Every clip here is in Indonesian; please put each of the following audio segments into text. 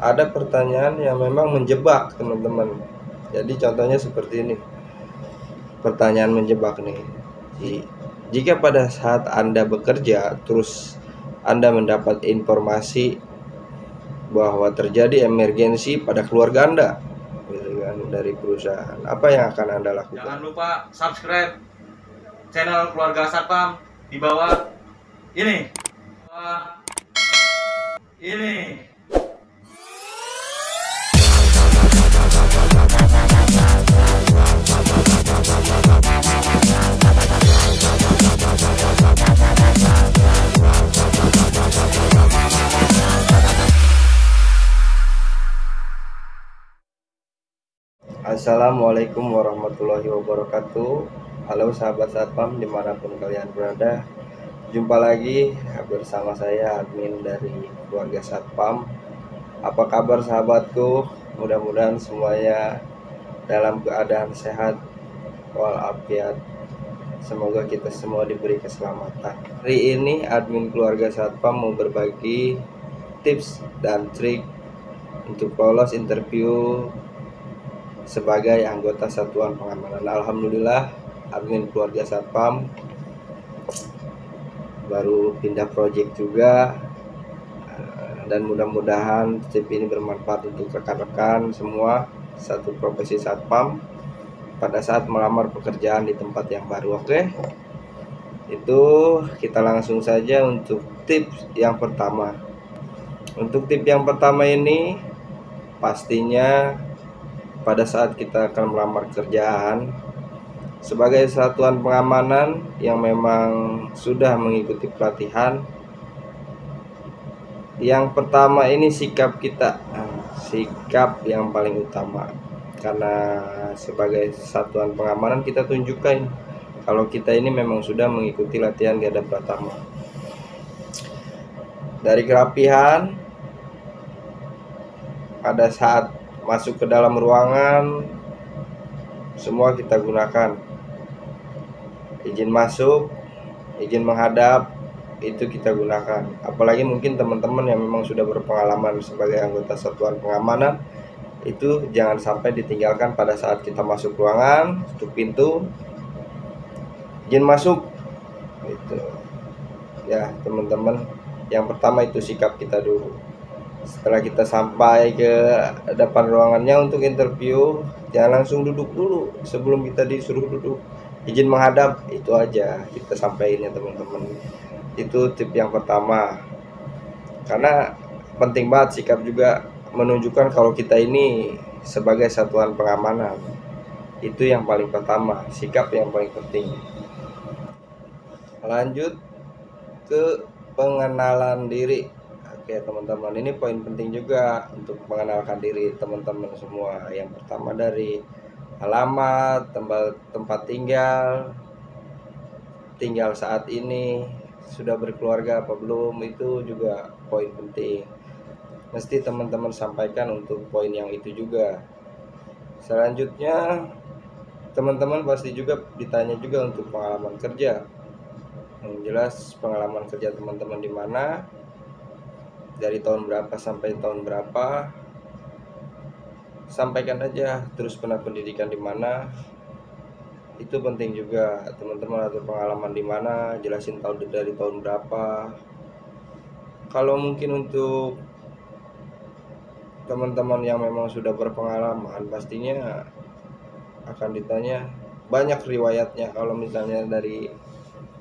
ada pertanyaan yang memang menjebak teman-teman. Jadi contohnya seperti ini, pertanyaan menjebak nih. Jika pada saat Anda bekerja terus Anda mendapat informasi bahwa terjadi emergensi pada keluarga Anda, gitu kan, dari perusahaan, apa yang akan Anda lakukan? Jangan lupa subscribe channel Keluarga Satpam di bawah ini. Assalamualaikum warahmatullahi wabarakatuh. Halo sahabat Satpam dimanapun kalian berada, jumpa lagi bersama saya admin dari Keluarga Satpam. Apa kabar sahabatku? Mudah-mudahan semuanya dalam keadaan sehat walafiat. Semoga kita semua diberi keselamatan. Hari ini admin Keluarga Satpam mau berbagi tips dan trik untuk lolos interview sebagai anggota satuan pengamanan. Alhamdulillah admin Keluarga Satpam baru pindah project juga, dan mudah-mudahan tip ini bermanfaat untuk rekan-rekan semua satu profesi satpam pada saat melamar pekerjaan di tempat yang baru. Oke, itu kita langsung saja untuk tips yang pertama. Untuk tip yang pertama ini, pastinya pada saat kita akan melamar kerjaan sebagai satuan pengamanan yang memang sudah mengikuti pelatihan, yang pertama ini sikap kita, sikap yang paling utama. Karena sebagai satuan pengamanan kita tunjukkan kalau kita ini memang sudah mengikuti latihan Garda Pratama. Dari kerapihan pada saat masuk ke dalam ruangan, semua kita gunakan izin masuk, izin menghadap, itu kita gunakan. Apalagi mungkin teman-teman yang memang sudah berpengalaman sebagai anggota satuan pengamanan, itu jangan sampai ditinggalkan pada saat kita masuk ruangan, tutup pintu, izin masuk. Itu ya teman-teman, yang pertama itu sikap kita dulu. Setelah kita sampai ke depan ruangannya untuk interview, jangan langsung duduk dulu sebelum kita disuruh duduk. Izin menghadap, itu aja kita sampaikan ya teman-teman. Itu tip yang pertama, karena penting banget sikap juga menunjukkan kalau kita ini sebagai satuan pengamanan. Itu yang paling pertama, sikap yang paling penting. Lanjut ke pengenalan diri. Oke teman-teman, ini poin penting juga untuk mengenalkan diri teman-teman semua. Yang pertama dari alamat, tempat tinggal saat ini, sudah berkeluarga apa belum, itu juga poin penting. Mesti teman-teman sampaikan untuk poin yang itu juga. Selanjutnya teman-teman pasti juga ditanya juga untuk pengalaman kerja. Yang jelas pengalaman kerja teman-teman di mana, dari tahun berapa sampai tahun berapa, sampaikan aja. Terus pernah pendidikan di mana, itu penting juga teman-teman. Atau pengalaman di mana, jelasin dari tahun berapa. Kalau mungkin untuk teman-teman yang memang sudah berpengalaman, pastinya akan ditanya banyak riwayatnya. Kalau misalnya dari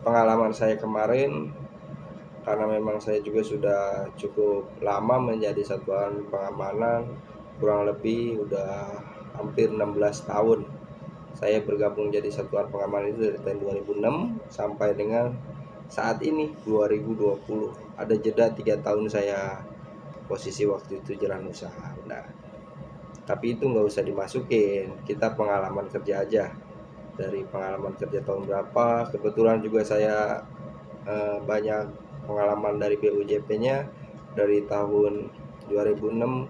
pengalaman saya kemarin, karena memang saya juga sudah cukup lama menjadi satuan pengamanan, kurang lebih udah hampir 16 tahun saya bergabung jadi satuan pengamanan itu, dari tahun 2006 sampai dengan saat ini 2020. Ada jeda 3 tahun saya posisi waktu itu jalan usaha. Nah, tapi itu nggak usah dimasukin, kita pengalaman kerja aja. Dari pengalaman kerja tahun berapa, kebetulan juga saya banyak pengalaman dari BUJP-nya dari tahun 2006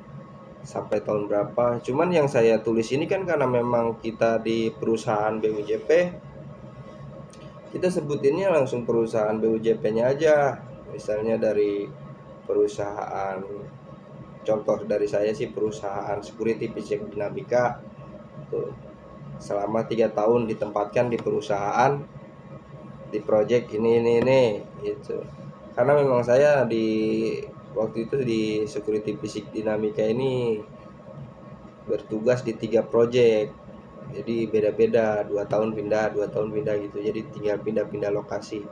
sampai tahun berapa. Cuman yang saya tulis ini kan karena memang kita di perusahaan BUJP, kita sebutinnya langsung perusahaan BUJP-nya aja. Misalnya dari perusahaan contoh dari saya sih perusahaan security Fisik Dinamika tuh, selama 3 tahun ditempatkan di perusahaan di project ini gitu. Karena memang saya di waktu itu di security Fisik Dinamika ini bertugas di 3 project, jadi beda-beda, 2 tahun pindah 2 tahun pindah gitu, jadi tinggal pindah-pindah lokasi.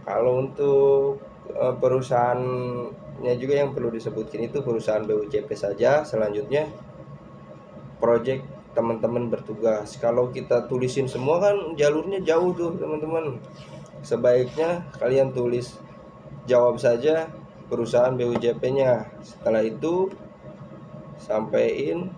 Kalau untuk perusahaannya juga yang perlu disebutkan itu perusahaan BUJP saja. Selanjutnya project teman-teman bertugas, kalau kita tulisin semua kan jalurnya jauh tuh teman-teman. Sebaiknya kalian tulis jawab saja perusahaan BUJP-nya. Setelah itu sampaikan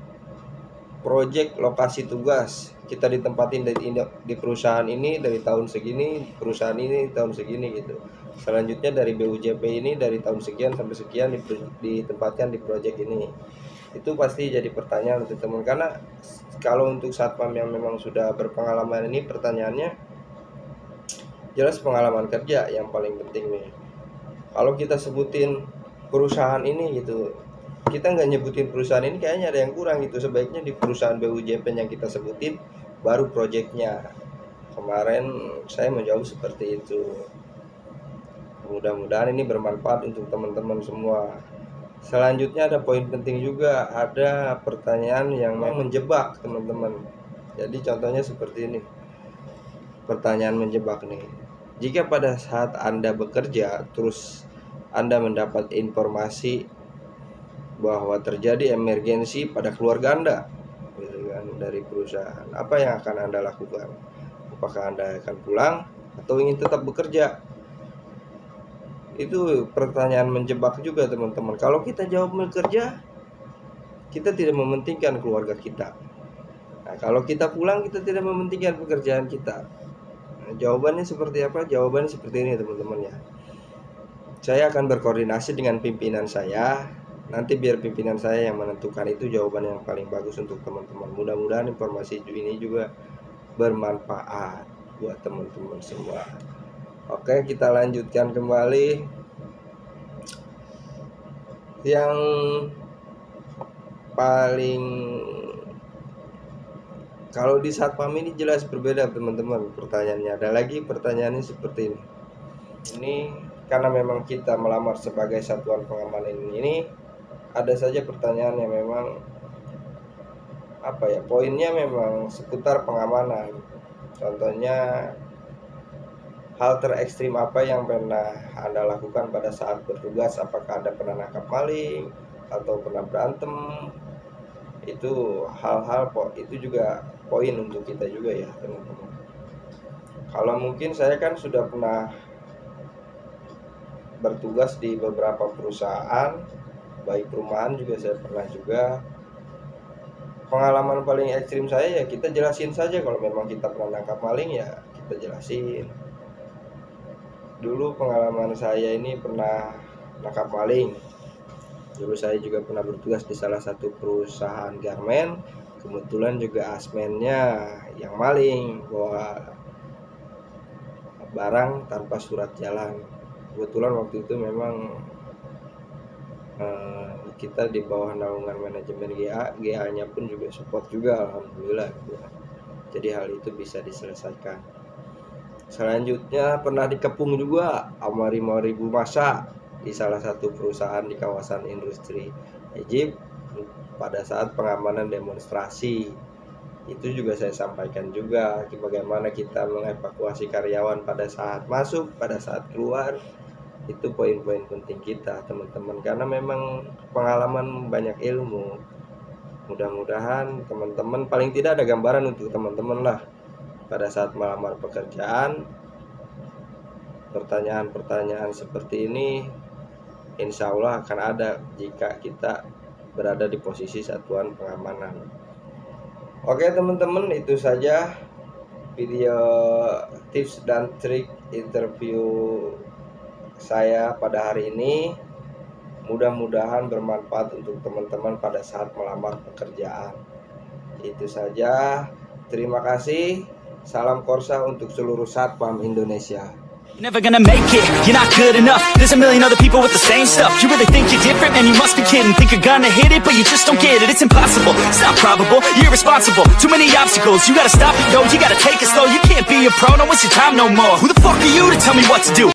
project lokasi tugas, kita ditempatin di perusahaan ini dari tahun segini, perusahaan ini tahun segini gitu. Selanjutnya dari BUJP ini dari tahun sekian sampai sekian ditempatkan di project ini. Itu pasti jadi pertanyaan untuk teman, karena kalau untuk satpam yang memang sudah berpengalaman ini pertanyaannya jelas pengalaman kerja yang paling penting nih. Kalau kita sebutin perusahaan ini gitu, kita nggak nyebutin perusahaan ini kayaknya ada yang kurang gitu. Sebaiknya di perusahaan BUJP yang kita sebutin baru projectnya. Kemarin saya menjawab seperti itu. Mudah-mudahan ini bermanfaat untuk teman-teman semua. Selanjutnya ada poin penting juga, ada pertanyaan yang memang menjebak teman-teman. Jadi contohnya seperti ini, pertanyaan menjebak nih. Jika pada saat Anda bekerja terus Anda mendapat informasi bahwa terjadi emergensi pada keluarga Anda gitu kan, dari perusahaan, apa yang akan Anda lakukan? Apakah Anda akan pulang atau ingin tetap bekerja? Itu pertanyaan menjebak juga teman-teman. Kalau kita jawab bekerja, kita tidak mementingkan keluarga kita. Nah, kalau kita pulang, kita tidak mementingkan pekerjaan kita. Nah, jawabannya seperti apa? Jawabannya seperti ini teman-teman ya. Saya akan berkoordinasi dengan pimpinan saya. Nanti biar pimpinan saya yang menentukan itu jawaban yang paling bagus untuk teman-teman. Mudah-mudahan informasi ini juga bermanfaat buat teman-teman semua. Oke, kita lanjutkan kembali. Yang paling, kalau di satpam ini jelas berbeda teman-teman pertanyaannya. Ada lagi pertanyaannya seperti ini. Ini karena memang kita melamar sebagai satuan pengamanan ini, ada saja pertanyaan yang memang poinnya memang seputar pengamanan. Contohnya, hal terekstrim apa yang pernah Anda lakukan pada saat bertugas? Apakah Anda pernah nangkap maling atau pernah berantem? Itu hal-hal itu juga poin untuk kita juga ya teman-teman. Kalau mungkin saya kan sudah pernah bertugas di beberapa perusahaan, baik perumahan juga saya pernah juga. Pengalaman paling ekstrim saya ya kita jelasin saja. Kalau memang kita pernah nangkap maling ya kita jelasin. Dulu pengalaman saya ini pernah nangkap maling. Dulu saya juga pernah bertugas di salah satu perusahaan garmen. Kebetulan juga asmennya yang maling, bawa barang tanpa surat jalan. Kebetulan waktu itu memang kita di bawah naungan manajemen GA-nya pun juga support juga, alhamdulillah. Jadi hal itu bisa diselesaikan. Selanjutnya pernah dikepung juga sama 5.000 massa di salah satu perusahaan di kawasan industri Egypt pada saat pengamanan demonstrasi. Itu juga saya sampaikan juga bagaimana kita mengevakuasi karyawan pada saat masuk, pada saat keluar. Itu poin-poin penting kita teman-teman, karena memang pengalaman banyak ilmu. Mudah-mudahan teman-teman paling tidak ada gambaran untuk teman-teman lah pada saat melamar pekerjaan. Pertanyaan-pertanyaan seperti ini insya Allah akan ada jika kita berada di posisi satuan pengamanan. Oke teman-teman, itu saja video tips dan trik interview saya pada hari ini. Mudah-mudahan bermanfaat untuk teman-teman pada saat melamar pekerjaan. Itu saja. Terima kasih. Salam Korsa untuk seluruh satpam Indonesia. Never gonna make it, you're not good enough. There's a million other people with the same stuff. You really think you're different? Man, you must be kidding. Think you're gonna hit it, but you just don't get it. It's impossible, it's not probable, you're irresponsible. Too many obstacles, you gotta stop it, yo. You gotta take it slow, you can't be a pro, don't waste your time no more. Who the fuck are you to tell me what to do?